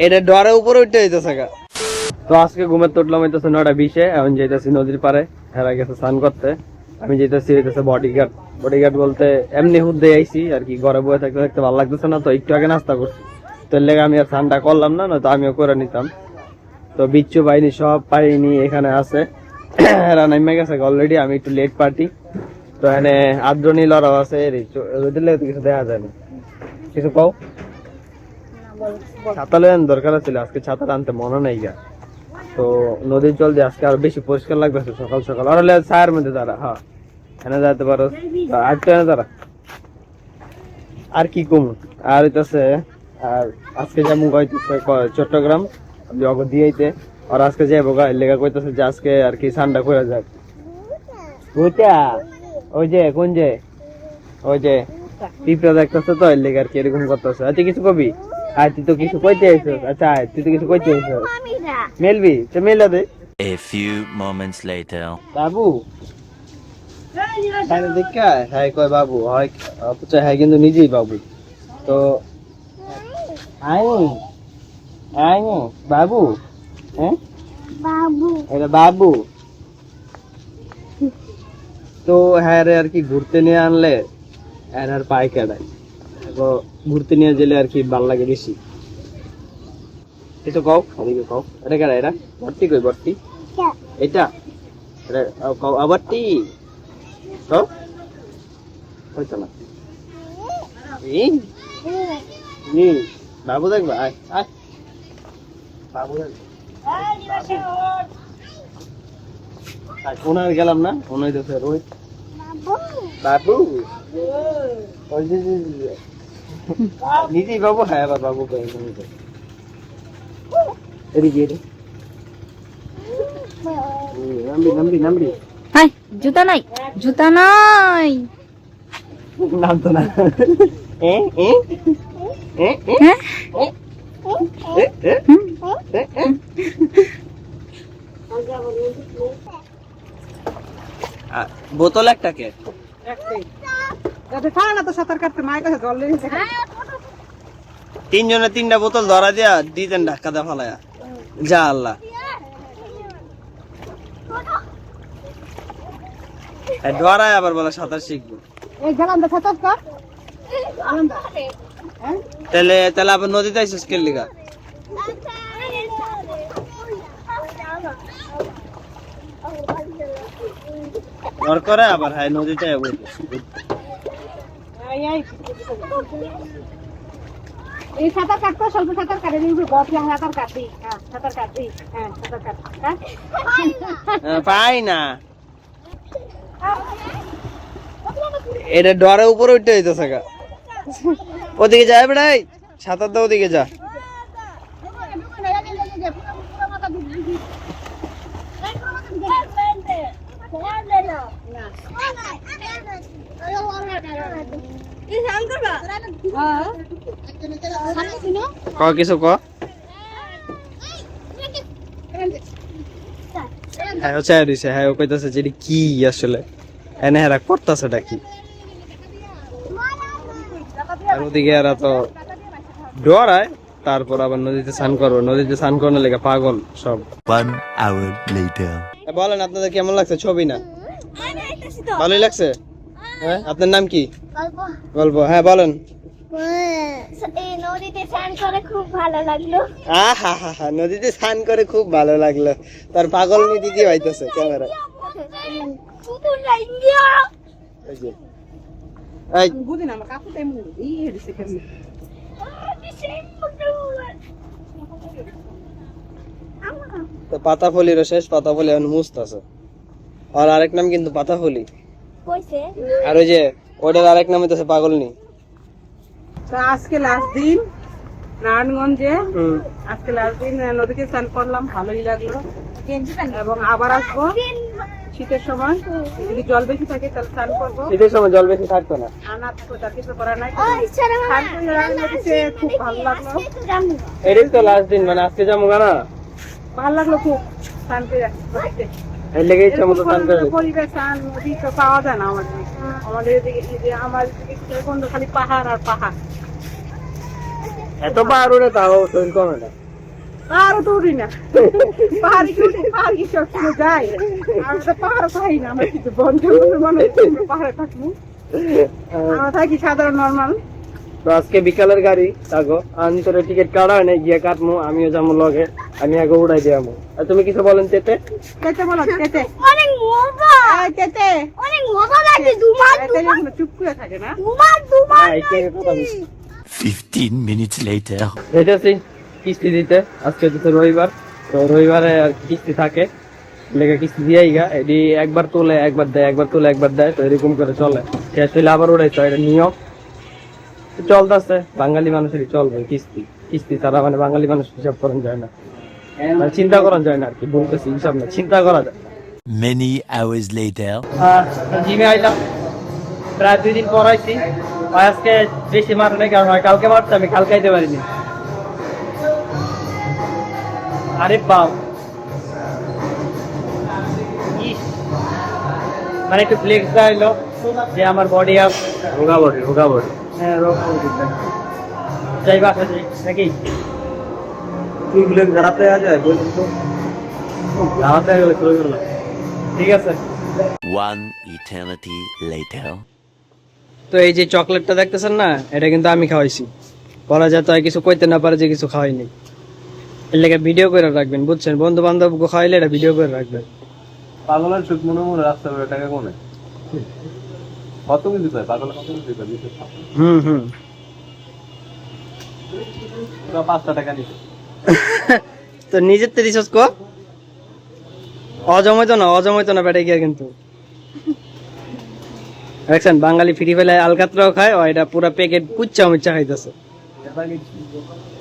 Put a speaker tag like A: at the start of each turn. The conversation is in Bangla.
A: এটা ডরে উপরে উঠে যাইতেছে গা। তো আজকে ঘুমের উঠলাম হইতেছে 9:20 এখন যাইতেছি নদীর পারে, হেরা গেছে স্নান করতে, আমি যেতেছি হইতেছে বডিগার্ড। বডিগার্ড বলতে এমনি হুদ্দে আইছি আর কি, ঘরে বসে থাকতে থাকতে ভালো লাগতেছে না, তো একটু আগে নাস্তা করছি, তো এর লেগে আমি আর স্নানটা করলাম না, নয়তো আমিও করে নিতাম। তো বিচ্ছু বাহিনী সব পাইনি এখানে আছে, এরা নামে গেছে অলরেডি, আমি একটু লেট পার্টি। তো এখানে আদ্রনী লড়াও আছে, ওদের লেগে তো কিছু দেখা যায় না। কিছু কও? ছাতা লইয়ার দরকার ছিল, আজকে ছাতা আনতে মনে নাই গা। তো নদীর জল দিয়ে আজকে আরো বেশি পরিষ্কার লাগবে সকাল সকাল। আর ছায়ের মধ্যে দাঁড়া, হ্যাঁ এনে যাইতে পারো, আটটা এনে দাঁড়া। আর কি কম আর হইতেছে, আর আজকে যেমন কইতেছে চট্টগ্রাম জগ দিয়েইতে, আর আজকে যাইবো গা, লেগা কইতেছে যে আজকে আর কি ঠান্ডা করে যাক। বুঝা ওই যে কোন যে ওই যে পিঁপড়া দেখতেছে, তো এর লেগে আর কি এরকম করতেছে। আচ্ছা কিছু কবি? আর তুই তো কিছু কইতে আইছিস। আচ্ছা তুই তো কিছু কইতে আইছিস, মেলবি তো মেলা দে।
B: A few moments later.
A: বাবু দেখা হ্যাঁ কয় বাবু হয়, হ্যাঁ কিন্তু নিজেই বাবু। তো আইনি আইনি বাবু, হ্যাঁ বাবু, এটা বাবু। তো হ্যাঁ রে আর কি ঘুরতে নিয়ে আনলে আর পায়ে কেডায়, ঘুরতে নিয়ে গেলে আর কি ভাল লাগে বেশি। এটা কও, ওদিকে কও, এটা কেডা? এটা ভর্তি কই ভর্তি, এটা কও আবারটি কও, হইতো না বাবু দেখবা, আয় আয় বাবু দেখবা। ওনার গেলাম না, ওনার দেখে রোহিত বাবু নিজেই বাবু, হ্যাঁ আবার বাবু এদিকে নামবি নামবি।
C: হাই জুতা নাই, জুতা নাই,
A: নাম তো না। বোতল একটা কে তিনজনে তিনটা বোতল ধরা দিয়া দিতেন ঢাকা দা ফালায়া, যা আল্লাহ। ডরায় আবার বলে সাঁতার শিখবো, তাহলে তাহলে আবার নদীতে আইসিস কে লিগা? ডর করে আবার, হ্যাঁ নদীতে
D: এই সাঁতার কাটতো, স্বল্প সাঁতার কাটে সাঁতার কাটবি, হ্যাঁ সাঁতার কাটবি, হ্যাঁ সাঁতার কাট,
A: পাই না, এটা ডরে উপরে উঠতে হইতেছে গা। ওদিকে যায় বেড়াই, সাঁতার দা ওদিকে যা। কিছু ক হ্যাঁ ও চাই দিছে, হ্যাঁ ও কইতাছে যে কি আসলে এনে হেরা করতেছে কি। আর ওদিকে এরা তো ডরায়, তারপর আবার নদীতে স্নান করবো, নদীতে স্নান করানোর লেগে পাগল সব।
B: 1 hour later.
A: বলেন আপনাদের কেমন লাগছে ছবি? না ভালোই লাগছে? হ্যাঁ আপনার নাম কি? গল্প, হ্যাঁ বলেন।
D: নদীতে স্নান করে খুব ভালো লাগলো।
A: নদীতে স্নান করে খুব ভালো লাগলো, তার পাগল নি দিদি হইতেছে ক্যামেরা। পাতাফলির শেষ, পাতাফলি এখন মুস্ত আছে, আর আরেক নাম কিন্তু পাতাফলি, আর ওই যে ওটার আরেক নাম হইতেছে পাগলনি।
E: আজকে লাস্ট দিন নারায়ণগঞ্জে, আজকে লাস্ট দিন নদীতে স্নান করলাম, ভালোই লাগলো, এবং আবার আসবো শীতের সময়, যদি জল বেশি থাকে তাহলে স্নান করবো।
A: শীতের সময় জল বেশি থাকতো না,
E: তার কিছু করার নাই, খুব ভালো লাগলো।
A: এটাই তো লাস্ট দিন, মানে আজকে যাবো না,
E: ভালো লাগলো খুব স্নান করে।
A: এর লেগে ইচ্ছা মতো স্নান করে।
E: পরিবেশ স্নান নদী তো পাওয়া যায় না আমাদের এদিকে, আমার খালি পাহাড় আর পাহাড়।
A: এত পাহাড় উড়ে তাও শরীর কমে না।
E: পাহাড়ও তো উঠি না, পাহাড়ে কি উঠি, পাহাড় কি সবসময় যায়? আমরা তো পাহাড় পাই না, আমরা কিন্তু বন জঙ্গলের মানুষ, আমরা পাহাড়ে থাকবো, আমরা থাকি সাধারণ নর্মাল।
A: তো আজকে বিকালের গাড়ি থাকো, আন্তরে টিকিট কাটা হয় নাই, গিয়ে কাটমু, আমিও যাবো লগে, আমি আগে উড়াই দিয়ামু। আর তুমি কিছু বলেন তেতে?
E: কেটে বলো, কেটে
D: অনেক মজা,
E: কেটে
D: অনেক মজা লাগে। দুমার
E: চুপ করে থাকে না।
D: দুমার
A: হ্যাঁ, একে একে কথা বলছি।
B: 15 minutes later.
A: যেতেছি কিস্তি দিতে, আজকে হচ্ছে রবিবার, তো রবিবারে আর কিস্তি থাকে, লেগে কিস্তি দিয়েই গা, এটি একবার তোলে একবার দেয়, একবার তোলে একবার দেয়, তো এরকম করে চলে, শেষ হইলে আবার উড়াইতে হয়, এটা নিয়ম চলতেছে। বাঙালি মানুষেরই চলবে কিস্তি, কিস্তি ছাড়া মানে বাঙালি মানুষ হিসাব করা যায় না, মানে চিন্তা করা যায় না আর কি, বলতেছি হিসাব না, চিন্তা করা যায়।
B: Many hours later.
A: জিমে আইলাম, প্রায় 2 দিন পর আইছি, আজকে বেশি মার নাই, কারণ কালকে মারছে, আমি কালকে আইতে পারিনি। আরে বাপ, মানে একটু ফ্লেক্স দেখাইলো যে আমার বডি আপ, রোগা বডি, রোগা বডি, হ্যাঁ রোগা বডি। যাই বাসা যাই নাকি তুই ফ্লেক্স দাঁড়াতে আ যায়, বলুন তো দাঁড়াতে গেলে করে গেল, ঠিক আছে।
B: One eternity later.
A: তো এই যে চকলেটটা দেখতেছেন না, এটা কিন্তু আমি খাওয়াইছি, বলা যায় তো কিছু কইতে না পারে যে কিছু খাওয়াইনি, এর লেগে ভিডিও করে রাখবেন, বুঝছেন? বন্ধু বান্ধব খাওয়াইলে এটা ভিডিও করে রাখবেন।
F: পাগলের সুখ মনে মনে রাস্তা করে টাকা কোনে কত কিন্তু পায়, পাগলের কত কিন্তু পায়,
A: হুম
F: 5টা টাকা নিতে।
A: তো নিজের তো রিসার্চ কর, অজমাইতো না বেটাই গিয়া কিন্তু দেখছেন, বাঙালি ফ্রি ফেলে আলকাতরাও খায়, ও এটা পুরা প্যাকেট পুচ্চা মুচ্চা খাইতেছে।